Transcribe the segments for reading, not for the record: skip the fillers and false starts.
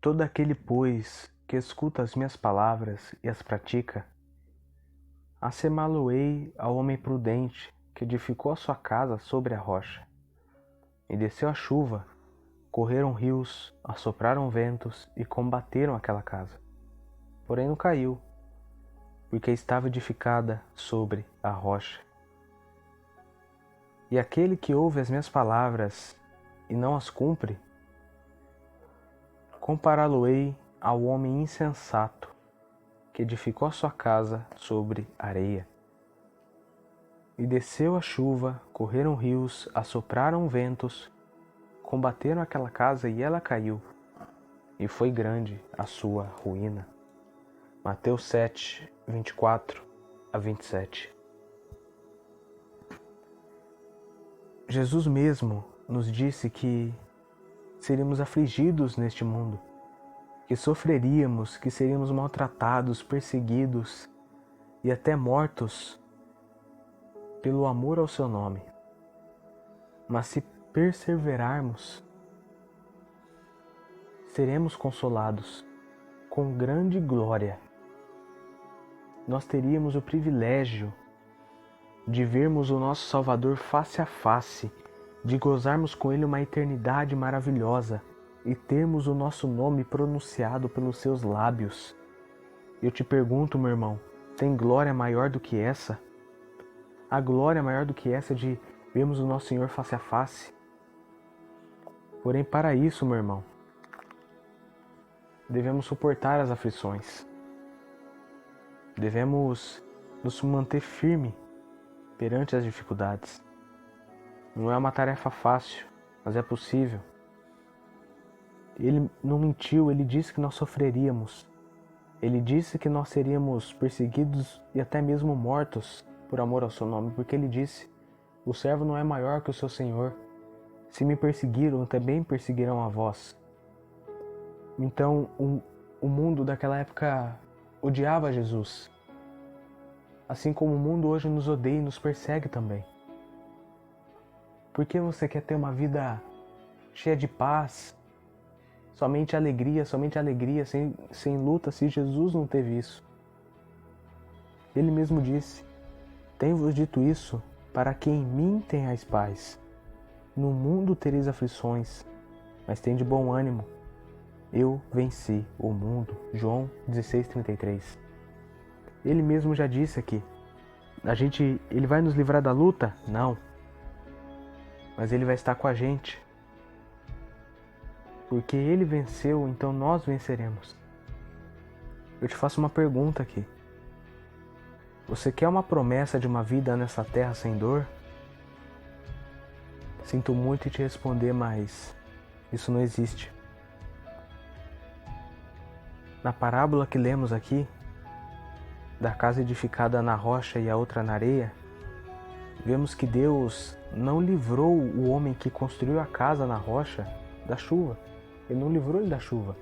Todo aquele, pois, que escuta as minhas palavras e as pratica, assemelhá-lo-ei ao homem prudente que edificou a sua casa sobre a rocha. E desceu a chuva, correram rios, assopraram ventos e combateram aquela casa. Porém não caiu, porque estava edificada sobre a rocha. E aquele que ouve as minhas palavras e não as cumpre, compará-lo-ei ao homem insensato que edificou a sua casa sobre areia. E desceu a chuva, correram rios, assopraram ventos, combateram aquela casa e ela caiu, e foi grande a sua ruína. Mateus 7, 24 a 27. Jesus mesmo nos disse que seríamos afligidos neste mundo, que sofreríamos, que seríamos maltratados, perseguidos e até mortos pelo amor ao seu nome. Mas se perseverarmos, seremos consolados com grande glória. Nós teríamos o privilégio de vermos o nosso Salvador face a face, de gozarmos com Ele uma eternidade maravilhosa e termos o nosso nome pronunciado pelos seus lábios. Eu te pergunto, meu irmão, tem glória maior do que essa? A glória maior do que essa de vermos o nosso Senhor face a face? Porém, para isso, meu irmão, devemos suportar as aflições. Devemos nos manter firme perante as dificuldades. Não é uma tarefa fácil, mas é possível. Ele não mentiu, ele disse que nós sofreríamos. Ele disse que nós seríamos perseguidos e até mesmo mortos por amor ao seu nome, porque ele disse: o servo não é maior que o seu senhor. Se me perseguiram, também perseguirão a vós. Então, o mundo daquela época odiava Jesus, assim como o mundo hoje nos odeia e nos persegue também. Por que você quer ter uma vida cheia de paz, somente alegria, sem luta, se Jesus não teve isso? Ele mesmo disse: tenho-vos dito isso, para que em mim tenhais paz. No mundo tereis aflições, mas tende bom ânimo. Eu venci o mundo. João 16:33. Ele mesmo já disse aqui. Ele vai nos livrar da luta? Não. Mas ele vai estar com a gente. Porque ele venceu, então nós venceremos. Eu te faço uma pergunta aqui. Você quer uma promessa de uma vida nessa terra sem dor? Sinto muito em te responder, mas isso não existe. Na parábola que lemos aqui, da casa edificada na rocha e a outra na areia, vemos que Deus não livrou o homem que construiu a casa na rocha da chuva. Ele não livrou ele da chuva.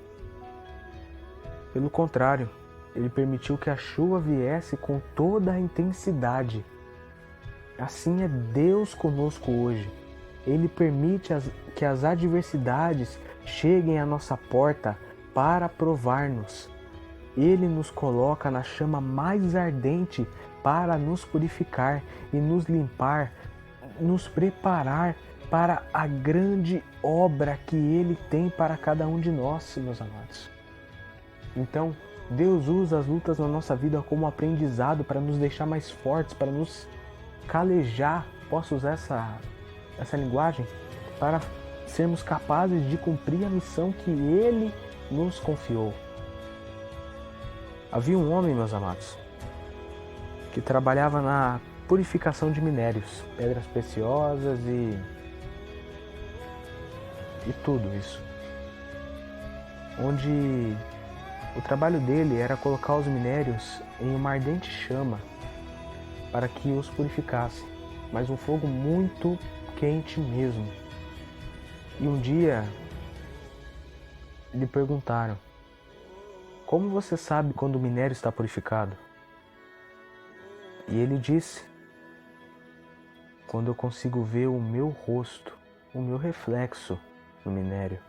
Pelo contrário, ele permitiu que a chuva viesse com toda a intensidade. Assim é Deus conosco hoje. Ele permite que as adversidades cheguem à nossa porta para provar-nos. Ele nos coloca na chama mais ardente para nos purificar e nos limpar, nos preparar para a grande obra que Ele tem para cada um de nós, meus amados. Então, Deus usa as lutas na nossa vida como aprendizado para nos deixar mais fortes, para nos calejar, posso usar essa linguagem, para sermos capazes de cumprir a missão que Ele nos confiou. Havia um homem, meus amados, que trabalhava na purificação de minérios, pedras preciosas e tudo isso. Onde o trabalho dele era colocar os minérios em uma ardente chama para que os purificasse, mas um fogo muito quente mesmo. E um dia lhe perguntaram: como você sabe quando o minério está purificado? E ele disse: quando eu consigo ver o meu rosto, o meu reflexo no minério.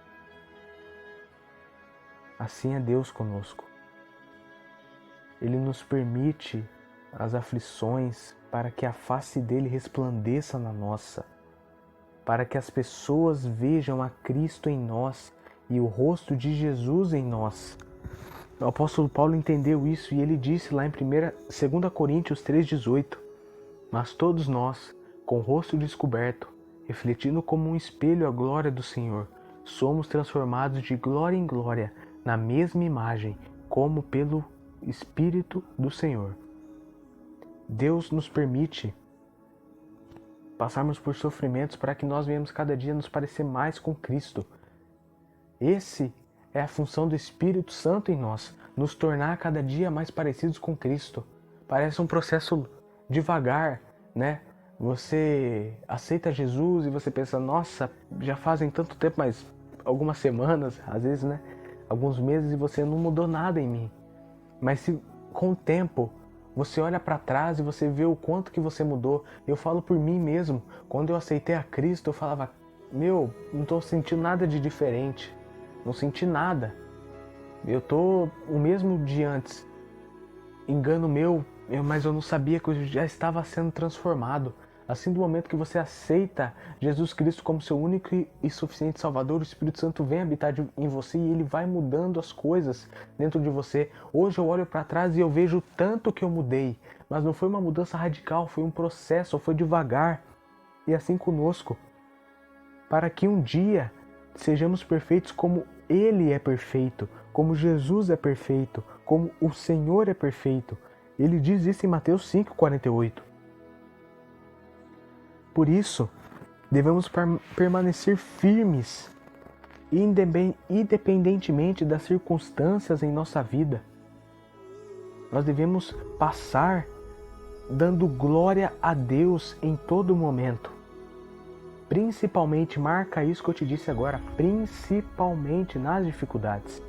assim é Deus conosco. Ele nos permite as aflições para que a face dele resplandeça na nossa, para que as pessoas vejam a Cristo em nós e o rosto de Jesus em nós. O apóstolo Paulo entendeu isso e ele disse lá em 2 Coríntios 3,18: Mas todos nós, com o rosto descoberto, refletindo como um espelho a glória do Senhor, somos transformados de glória em glória, na mesma imagem, como pelo Espírito do Senhor. Deus nos permite passarmos por sofrimentos para que nós venhamos cada dia nos parecer mais com Cristo. Esse é a função do Espírito Santo em nós, nos tornar cada dia mais parecidos com Cristo. Parece um processo devagar, né? Você aceita Jesus e você pensa, nossa, já fazem tanto tempo, mas algumas semanas, às vezes, né? Alguns meses e você não mudou nada em mim. Mas se com o tempo você olha para trás e você vê o quanto que você mudou. Eu falo por mim mesmo, quando eu aceitei a Cristo, eu falava, não estou sentindo nada de diferente. Não senti nada. Eu tô o mesmo de antes. Engano meu, mas eu não sabia que eu já estava sendo transformado. Assim, do momento que você aceita Jesus Cristo como seu único e suficiente Salvador, o Espírito Santo vem habitar em você e ele vai mudando as coisas dentro de você. Hoje eu olho para trás e eu vejo tanto que eu mudei, mas não foi uma mudança radical, foi um processo, foi devagar. E assim conosco, para que um dia sejamos perfeitos como Ele é perfeito, como Jesus é perfeito, como o Senhor é perfeito. Ele diz isso em Mateus 5,48. Por isso, devemos permanecer firmes, independentemente das circunstâncias em nossa vida. Nós devemos passar dando glória a Deus em todo momento. Principalmente, marca isso que eu te disse agora, principalmente nas dificuldades.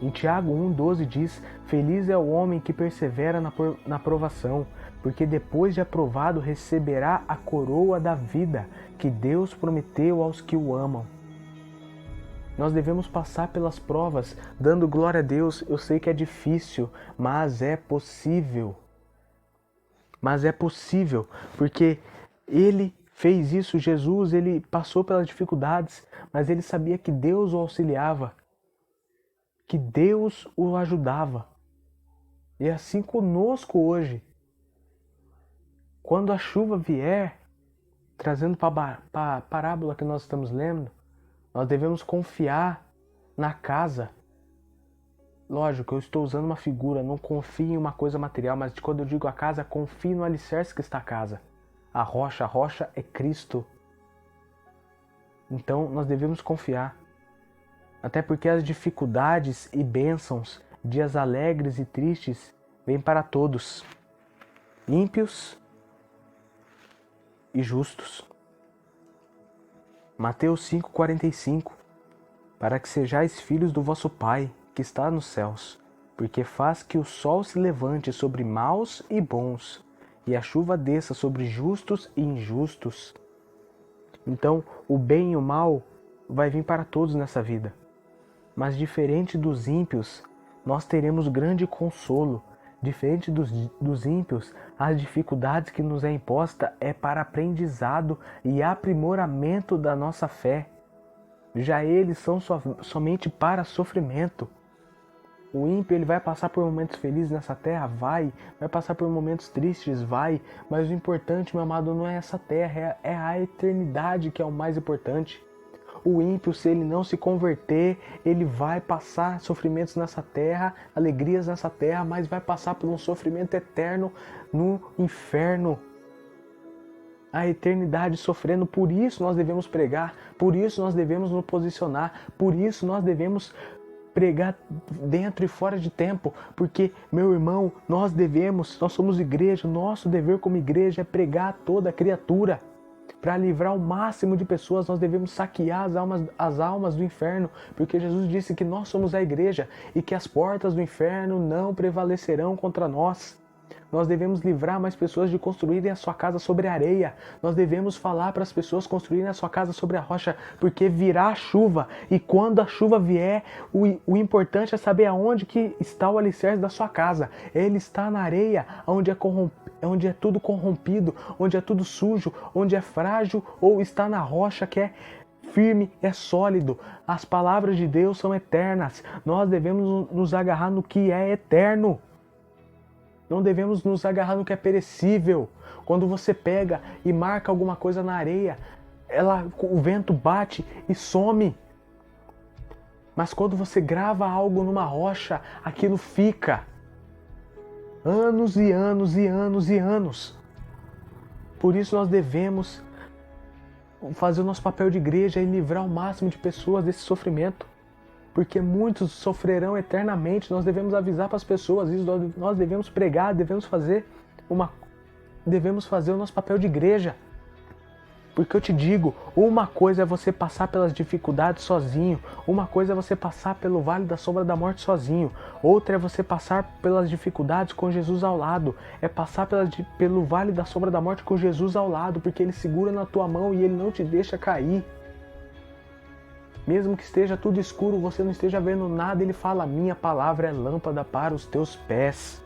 Em Tiago 1,12 diz, feliz é o homem que persevera na provação, porque depois de aprovado receberá a coroa da vida que Deus prometeu aos que o amam. Nós devemos passar pelas provas, dando glória a Deus. Eu sei que é difícil, mas é possível. Mas é possível, porque Ele fez isso, Jesus, Ele passou pelas dificuldades, mas Ele sabia que Deus o auxiliava, que Deus o ajudava. E é assim conosco hoje. Quando a chuva vier, trazendo para a parábola que nós estamos lendo, nós devemos confiar na casa. Lógico, eu estou usando uma figura, não confie em uma coisa material, mas quando eu digo a casa, confie no alicerce que está a casa. A rocha é Cristo. Então nós devemos confiar. Até porque as dificuldades e bênçãos, dias alegres e tristes, vêm para todos, ímpios e justos. Mateus 5,45 Para que sejais filhos do vosso Pai, que está nos céus, porque faz que o sol se levante sobre maus e bons, e a chuva desça sobre justos e injustos. Então, o bem e o mal vai vir para todos nessa vida. Mas diferente dos ímpios, nós teremos grande consolo. Diferente dos ímpios, as dificuldades que nos é imposta é para aprendizado e aprimoramento da nossa fé. Já eles são somente para sofrimento. O ímpio ele vai passar por momentos felizes nessa terra? Vai passar por momentos tristes? Vai. Mas o importante, meu amado, não é essa terra, é a eternidade que é o mais importante. O ímpio, se ele não se converter, ele vai passar sofrimentos nessa terra, alegrias nessa terra, mas vai passar por um sofrimento eterno no inferno. A eternidade sofrendo, por isso nós devemos pregar, por isso nós devemos nos posicionar, por isso nós devemos pregar dentro e fora de tempo, porque, meu irmão, nós somos igreja, nosso dever como igreja é pregar a toda criatura. Para livrar o máximo de pessoas, nós devemos saquear as almas do inferno, porque Jesus disse que nós somos a igreja e que as portas do inferno não prevalecerão contra nós. Nós devemos livrar mais pessoas de construírem a sua casa sobre a areia. Nós devemos falar para as pessoas construírem a sua casa sobre a rocha, porque virá a chuva. E quando a chuva vier, o importante é saber aonde que está o alicerce da sua casa. Ele está na areia, onde é tudo corrompido, onde é tudo sujo, onde é frágil, ou está na rocha que é firme, é sólido. As palavras de Deus são eternas. Nós devemos nos agarrar no que é eterno. Não devemos nos agarrar no que é perecível. Quando você pega e marca alguma coisa na areia, o vento bate e some. Mas quando você grava algo numa rocha, aquilo fica. Anos e anos e anos e anos. Por isso nós devemos fazer o nosso papel de igreja e livrar o máximo de pessoas desse sofrimento. Porque muitos sofrerão eternamente. Nós devemos avisar para as pessoas isso, nós devemos pregar, devemos fazer o nosso papel de igreja. Porque eu te digo, uma coisa é você passar pelas dificuldades sozinho, uma coisa é você passar pelo vale da sombra da morte sozinho, outra é você passar pelas dificuldades com Jesus ao lado, é passar pelo vale da sombra da morte com Jesus ao lado, porque Ele segura na tua mão e Ele não te deixa cair. Mesmo que esteja tudo escuro, você não esteja vendo nada, Ele fala, minha palavra é lâmpada para os teus pés.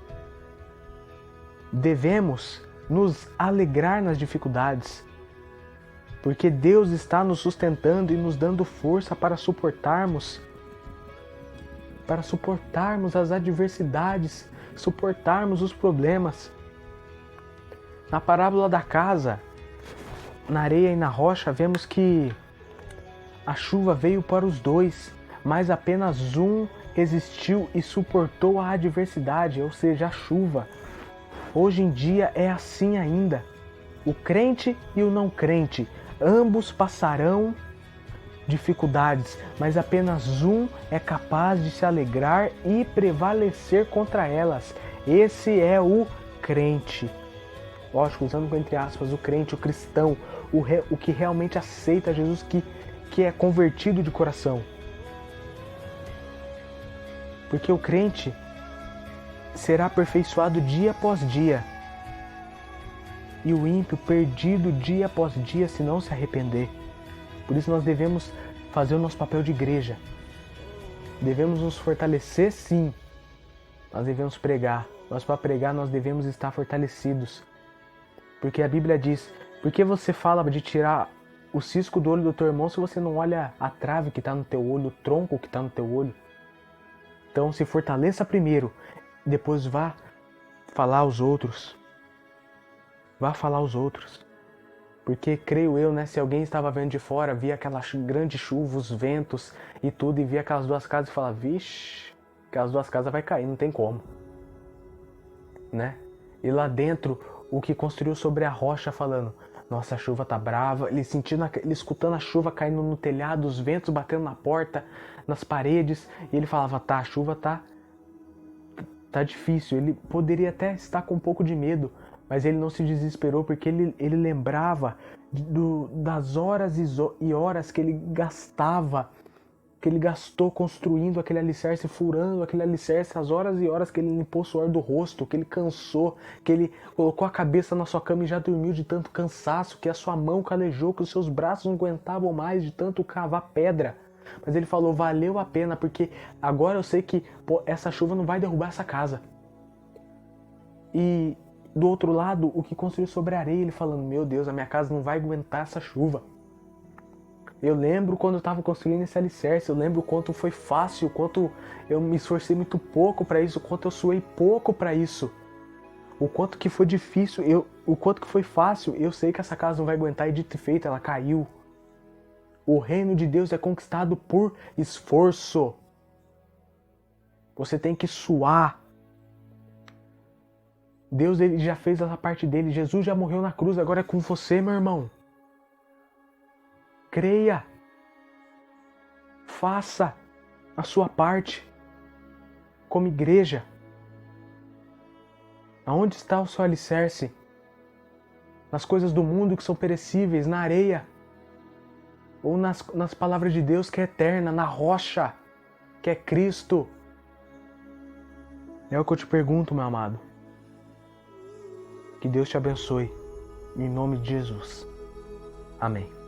Devemos nos alegrar nas dificuldades, porque Deus está nos sustentando e nos dando força para suportarmos as adversidades, suportarmos os problemas. Na parábola da casa, na areia e na rocha, vemos que a chuva veio para os dois, mas apenas um resistiu e suportou a adversidade, ou seja, a chuva. Hoje em dia é assim ainda. O crente e o não crente, ambos passarão dificuldades, mas apenas um é capaz de se alegrar e prevalecer contra elas. Esse é o crente. Lógico, usando entre aspas, o crente, o cristão, o que realmente aceita Jesus, que é convertido de coração. Porque o crente será aperfeiçoado dia após dia. E o ímpio perdido dia após dia se não se arrepender. Por isso nós devemos fazer o nosso papel de igreja. Devemos nos fortalecer, sim. Nós devemos pregar. Mas para pregar nós devemos estar fortalecidos. Porque a Bíblia diz, por que você fala de tirar o cisco do olho do teu irmão se você não olha a trave que está no teu olho, o tronco que está no teu olho? Então se fortaleça primeiro, depois vá falar aos outros. Vá falar aos outros. Porque creio eu, né, se alguém estava vendo de fora, via aquela grande chuva, os ventos e tudo, e via aquelas duas casas e falava, vixe, aquelas duas casas vai cair, não tem como. Né? E lá dentro, o que construiu sobre a rocha falando, nossa, a chuva tá brava, ele escutando a chuva caindo no telhado, os ventos batendo na porta, nas paredes, e ele falava, tá, a chuva tá difícil. Ele poderia até estar com um pouco de medo, mas ele não se desesperou, porque ele lembrava das horas e horas que ele gastou construindo aquele alicerce, furando aquele alicerce, as horas e horas que ele limpou o suor do rosto, que ele cansou, que ele colocou a cabeça na sua cama e já dormiu de tanto cansaço, que a sua mão calejou, que os seus braços não aguentavam mais de tanto cavar pedra. Mas ele falou, valeu a pena, porque agora eu sei que essa chuva não vai derrubar essa casa. E do outro lado, o que construiu sobre a areia, ele falando, meu Deus, a minha casa não vai aguentar essa chuva. Eu lembro quando eu estava construindo esse alicerce, eu lembro o quanto foi fácil, o quanto eu me esforcei muito pouco para isso, o quanto eu suei pouco para isso. O quanto que foi difícil, o quanto que foi fácil, eu sei que essa casa não vai aguentar e dito e feito, ela caiu. O reino de Deus é conquistado por esforço. Você tem que suar. Deus ele já fez essa parte dele, Jesus já morreu na cruz, agora é com você, meu irmão. Creia. Faça a sua parte como igreja. Aonde está o seu alicerce? Nas coisas do mundo que são perecíveis, na areia? Ou nas palavras de Deus que é eterna, na rocha, que é Cristo? É o que eu te pergunto, meu amado. Que Deus te abençoe. Em nome de Jesus. Amém.